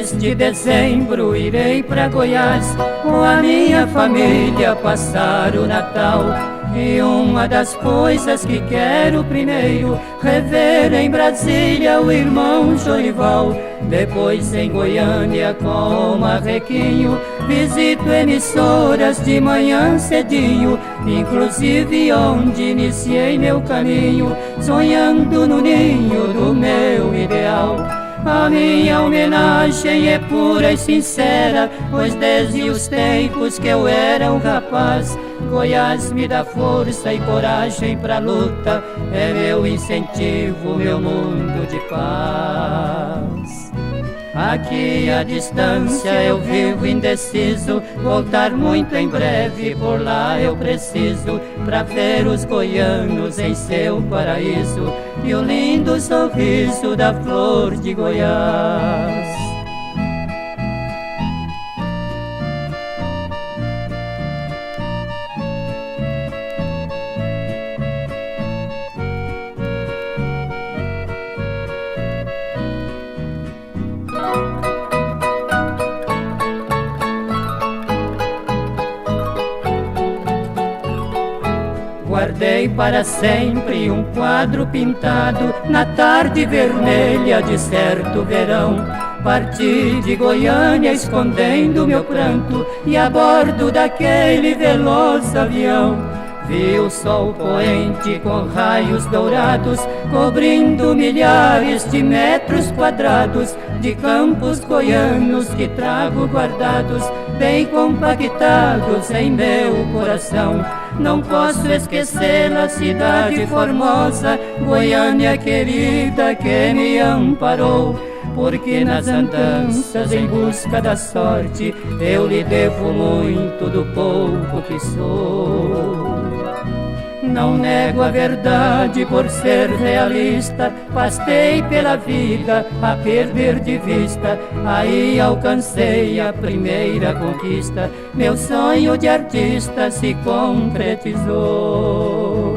mês de dezembro irei pra Goiás com a minha família passar o Natal. E uma das coisas que quero primeiro rever em Brasília o irmão Jorival. Depois em Goiânia com Marrequinho visito emissoras de manhã cedinho, inclusive onde iniciei meu caminho, sonhando no ninho do meu ideal. A minha homenagem é pura e sincera, pois desde os tempos que eu era um rapaz, Goiás me dá força e coragem pra luta, é meu incentivo, meu mundo de paz. Aqui à distância eu vivo indeciso, voltar muito em breve, por lá eu preciso, pra ver os goianos em seu paraíso e o lindo sorriso da flor de Goiás. Guardei para sempre um quadro pintado na tarde vermelha de certo verão. Parti de Goiânia escondendo meu pranto e a bordo daquele veloz avião vi o sol poente com raios dourados cobrindo milhares de metros quadrados de campos goianos que trago guardados, bem compactados em meu coração. Não posso esquecer a cidade formosa, Goiânia querida que me amparou, porque nas andanças em busca da sorte eu lhe devo muito do pouco que sou. Não nego a verdade por ser realista, pastei pela vida a perder de vista, aí alcancei a primeira conquista, meu sonho de artista se concretizou.